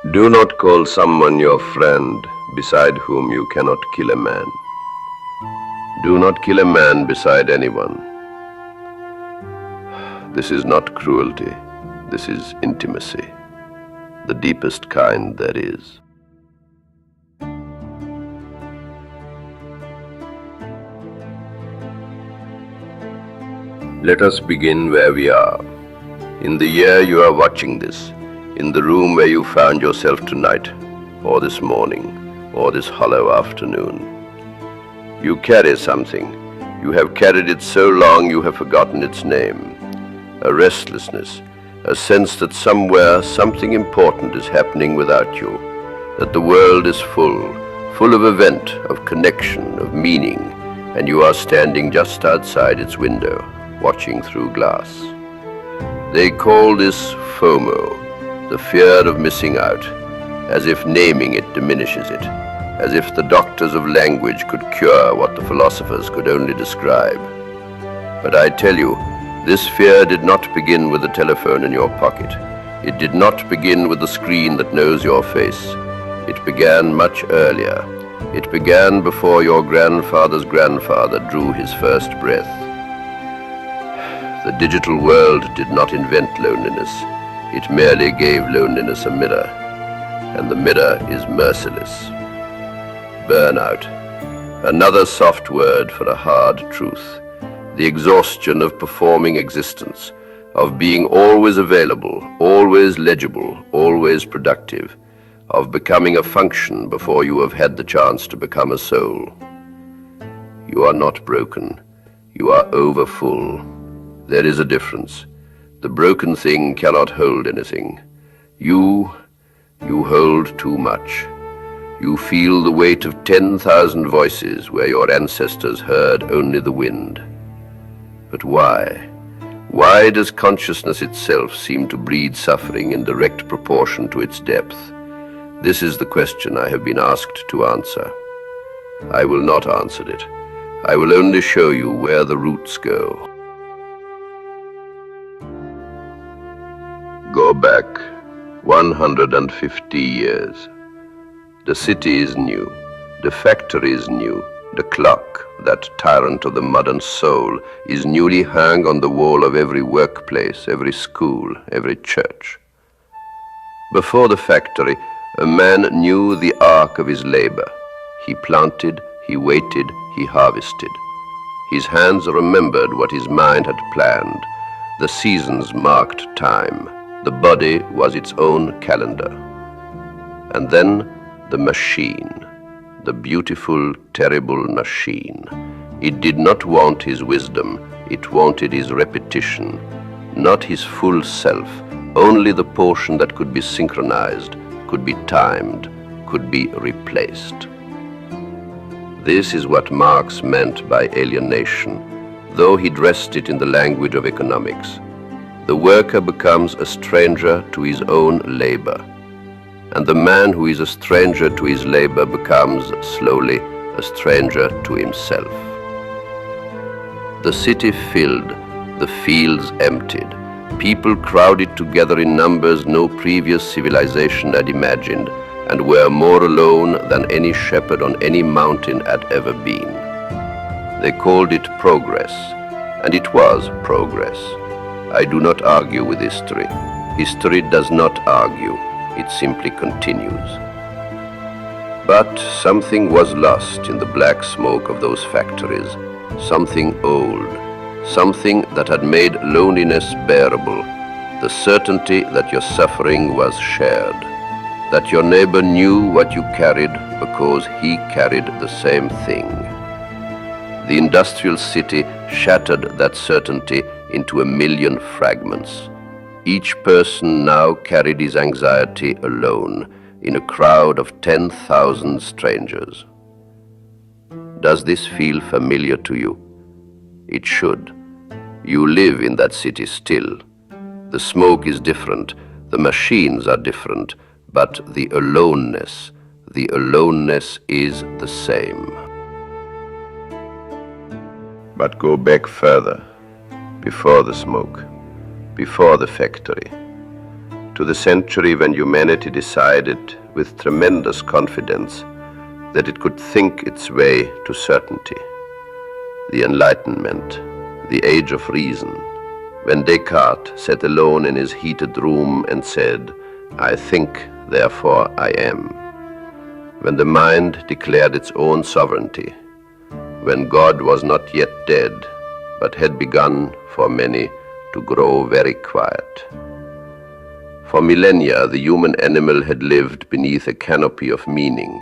Do not call someone your friend beside whom you cannot kill a man. Do not kill a man beside anyone. This is not cruelty. This is intimacy, the deepest kind there is. Let us begin where we are. In the year you are watching this, in the room where you found yourself tonight, or this morning, or this hollow afternoon. You carry something. You have carried it so long you have forgotten its name. A restlessness, a sense that somewhere something important is happening without you, that the world is full of event, of connection, of meaning, and you are standing just outside its window, watching through glass. They call this FOMO, the fear of missing out, as if naming it diminishes it, as if the doctors of language could cure what the philosophers could only describe. But I tell you, this fear did not begin with the telephone in your pocket. It did not begin with the screen that knows your face. It began much earlier. It began before your grandfather's grandfather drew his first breath. The digital world did not invent loneliness. It merely gave loneliness a mirror, and the mirror is merciless. Burnout, another soft word for a hard truth. The exhaustion of performing existence, of being always available, always legible, always productive, of becoming a function before you have had the chance to become a soul. You are not broken. You are overfull. There is a difference. The broken thing cannot hold anything. You hold too much. You feel the weight of 10,000 voices where your ancestors heard only the wind. But why? Why does consciousness itself seem to breed suffering in direct proportion to its depth? This is the question I have been asked to answer. I will not answer it. I will only show you where the roots go. Go back 150 years. The city is new, the factory is new, the clock, that tyrant of the modern soul, is newly hung on the wall of every workplace, every school, every church. Before the factory, a man knew the arc of his labor. He planted, he waited, he harvested. His hands remembered what his mind had planned. The seasons marked time. The body was its own calendar. And then the machine, the beautiful, terrible machine. It did not want his wisdom, it wanted his repetition, not his full self, only the portion that could be synchronized, could be timed, could be replaced. This is what Marx meant by alienation, though he dressed it in the language of economics. The worker becomes a stranger to his own labor, and the man who is a stranger to his labor becomes, slowly, a stranger to himself. The city filled, the fields emptied, people crowded together in numbers no previous civilization had imagined, and were more alone than any shepherd on any mountain had ever been. They called it progress, and it was progress. I do not argue with history. History does not argue. It simply continues. But something was lost in the black smoke of those factories, something old, something that had made loneliness bearable, the certainty that your suffering was shared, that your neighbor knew what you carried because he carried the same thing. The industrial city shattered that certainty into a million fragments. Each person now carried his anxiety alone in a crowd of 10,000 strangers. Does this feel familiar to you? It should. You live in that city still. The smoke is different, the machines are different, but the aloneness is the same. But go back further, before the smoke, before the factory, to the century when humanity decided with tremendous confidence that it could think its way to certainty. The Enlightenment, the Age of Reason, when Descartes sat alone in his heated room and said, "I think, therefore I am." When the mind declared its own sovereignty, when God was not yet dead, but had begun, for many, to grow very quiet. For millennia, the human animal had lived beneath a canopy of meaning.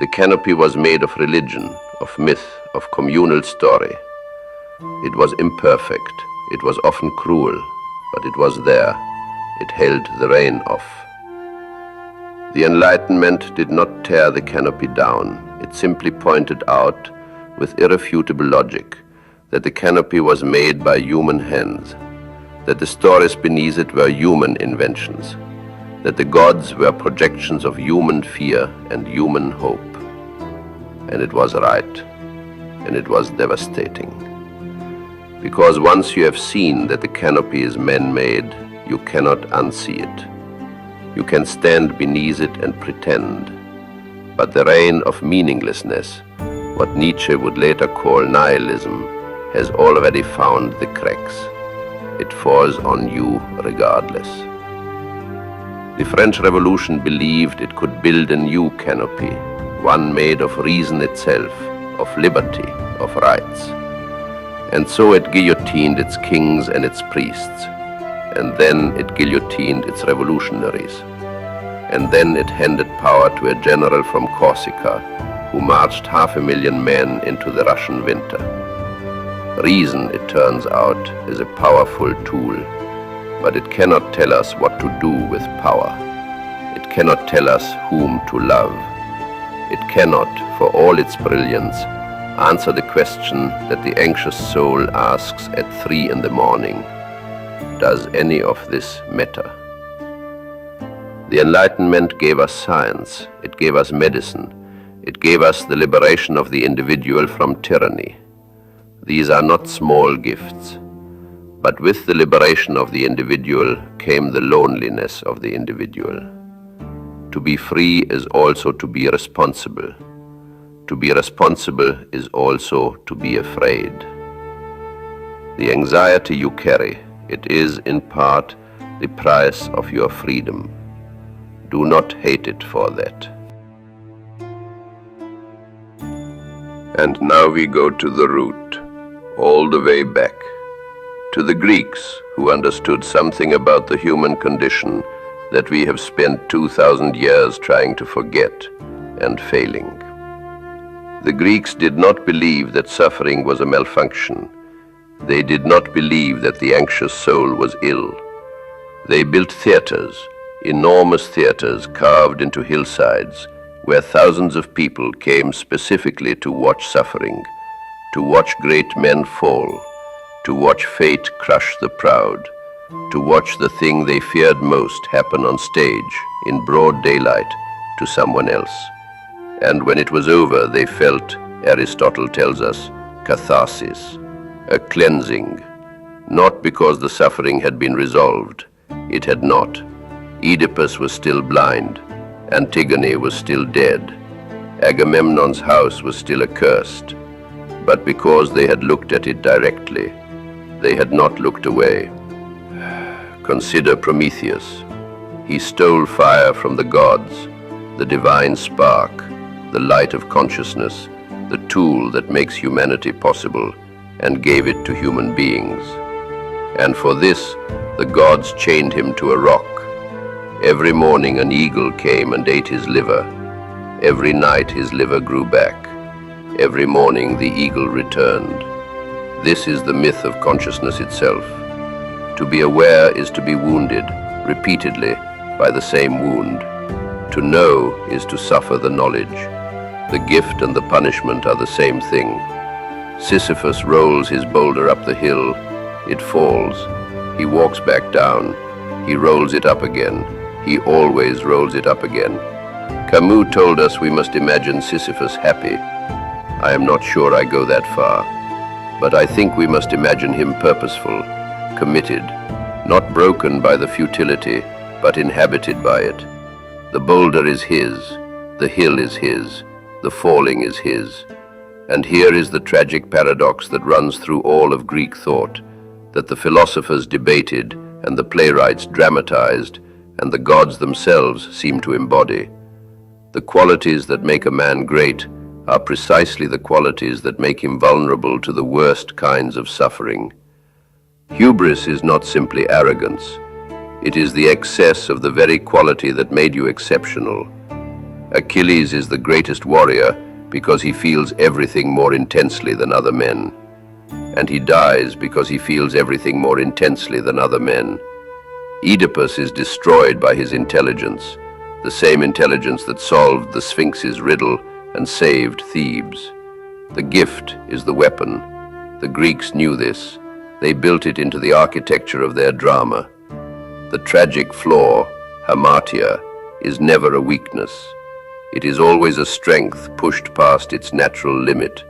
The canopy was made of religion, of myth, of communal story. It was imperfect, it was often cruel, but it was there. It held the rain off. The Enlightenment did not tear the canopy down. It simply pointed out, with irrefutable logic, that the canopy was made by human hands, that the stories beneath it were human inventions, that the gods were projections of human fear and human hope. And it was right, and it was devastating. Because once you have seen that the canopy is man-made, you cannot unsee it. You can stand beneath it and pretend, but the reign of meaninglessness, what Nietzsche would later call nihilism, has already found the cracks. It falls on you regardless. The French Revolution believed it could build a new canopy, one made of reason itself, of liberty, of rights. And so it guillotined its kings and its priests, and then it guillotined its revolutionaries, and then it handed power to a general from Corsica who marched 500,000 men into the Russian winter. Reason, it turns out, is a powerful tool, but it cannot tell us what to do with power. It cannot tell us whom to love. It cannot, for all its brilliance, answer the question that the anxious soul asks at 3 in the morning. Does any of this matter? The Enlightenment gave us science, it gave us medicine, it gave us the liberation of the individual from tyranny. These are not small gifts, but with the liberation of the individual came the loneliness of the individual. To be free is also to be responsible. To be responsible is also to be afraid. The anxiety you carry, it is in part the price of your freedom. Do not hate it for that. And now we go to the root, all the way back, to the Greeks who understood something about the human condition that we have spent 2,000 years trying to forget and failing. The Greeks did not believe that suffering was a malfunction. They did not believe that the anxious soul was ill. They built theaters, enormous theaters carved into hillsides, where thousands of people came specifically to watch suffering, to watch great men fall, to watch fate crush the proud, to watch the thing they feared most happen on stage in broad daylight to someone else. And when it was over, they felt, Aristotle tells us, catharsis, a cleansing, not because the suffering had been resolved. It had not. Oedipus was still blind. Antigone was still dead. Agamemnon's house was still accursed. But because they had looked at it directly, they had not looked away. Consider Prometheus. He stole fire from the gods, the divine spark, the light of consciousness, the tool that makes humanity possible, and gave it to human beings. And for this, the gods chained him to a rock. Every morning an eagle came and ate his liver. Every night his liver grew back. Every morning the eagle returned. This is the myth of consciousness itself. To be aware is to be wounded, repeatedly, by the same wound. To know is to suffer the knowledge. The gift and the punishment are the same thing. Sisyphus rolls his boulder up the hill. It falls. He walks back down. He rolls it up again. He always rolls it up again. Camus told us we must imagine Sisyphus happy. I am not sure I go that far, but I think we must imagine him purposeful, committed, not broken by the futility, but inhabited by it. The boulder is his, the hill is his, the falling is his. And here is the tragic paradox that runs through all of Greek thought, that the philosophers debated and the playwrights dramatized and the gods themselves seem to embody. The qualities that make a man great are precisely the qualities that make him vulnerable to the worst kinds of suffering. Hubris is not simply arrogance. It is the excess of the very quality that made you exceptional. Achilles is the greatest warrior because he feels everything more intensely than other men. And he dies because he feels everything more intensely than other men. Oedipus is destroyed by his intelligence, the same intelligence that solved the Sphinx's riddle and saved Thebes. The gift is the weapon. The Greeks knew this. They built it into the architecture of their drama. The tragic flaw, hamartia, is never a weakness. It is always a strength pushed past its natural limit,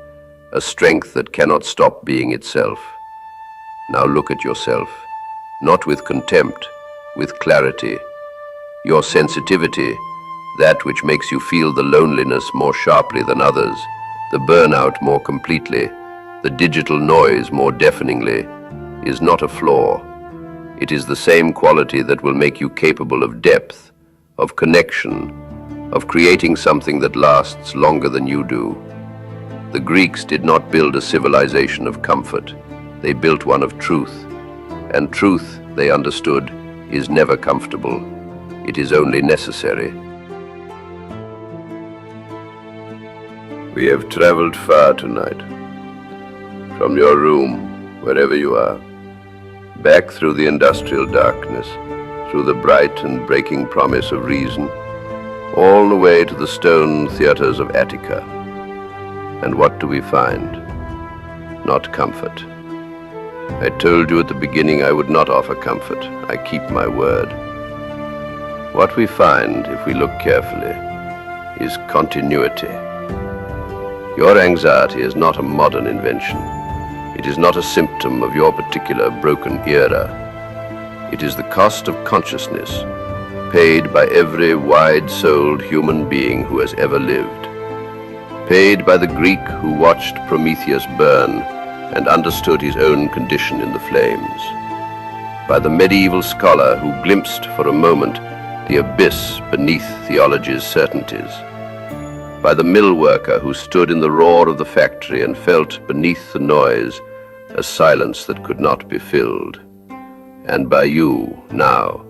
a strength that cannot stop being itself. Now look at yourself, not with contempt, with clarity. Your sensitivity, that which makes you feel the loneliness more sharply than others, the burnout more completely, the digital noise more deafeningly, is not a flaw. It is the same quality that will make you capable of depth, of connection, of creating something that lasts longer than you do. The Greeks did not build a civilization of comfort. They built one of truth. And truth, they understood, is never comfortable. It is only necessary. We have traveled far tonight. From your room, wherever you are, back through the industrial darkness, through the bright and breaking promise of reason, all the way to the stone theaters of Attica. And what do we find? Not comfort. I told you at the beginning I would not offer comfort. I keep my word. What we find, if we look carefully, is continuity. Your anxiety is not a modern invention. It is not a symptom of your particular broken era. It is the cost of consciousness, paid by every wide-souled human being who has ever lived. Paid by the Greek who watched Prometheus burn and understood his own condition in the flames. By the medieval scholar who glimpsed for a moment the abyss beneath theology's certainties. By the mill worker who stood in the roar of the factory and felt beneath the noise a silence that could not be filled. And by you, now,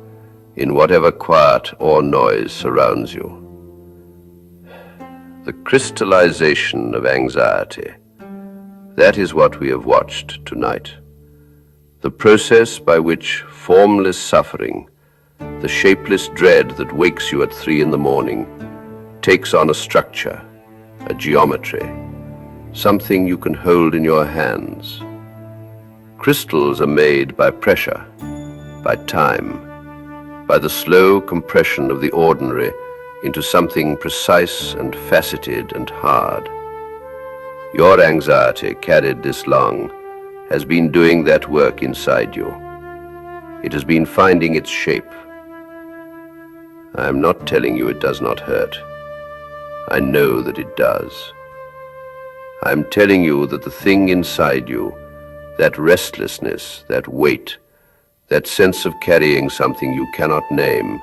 in whatever quiet or noise surrounds you. The crystallization of anxiety, that is what we have watched tonight. The process by which formless suffering, the shapeless dread that wakes you at 3 in the morning, takes on a structure, a geometry, something you can hold in your hands. Crystals are made by pressure, by time, by the slow compression of the ordinary into something precise and faceted and hard. Your anxiety, carried this long, has been doing that work inside you. It has been finding its shape. I am not telling you it does not hurt. I know that it does. I am telling you that the thing inside you, that restlessness, that weight, that sense of carrying something you cannot name,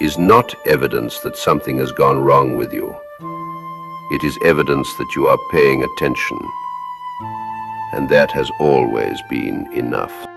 is not evidence that something has gone wrong with you. It is evidence that you are paying attention, and that has always been enough.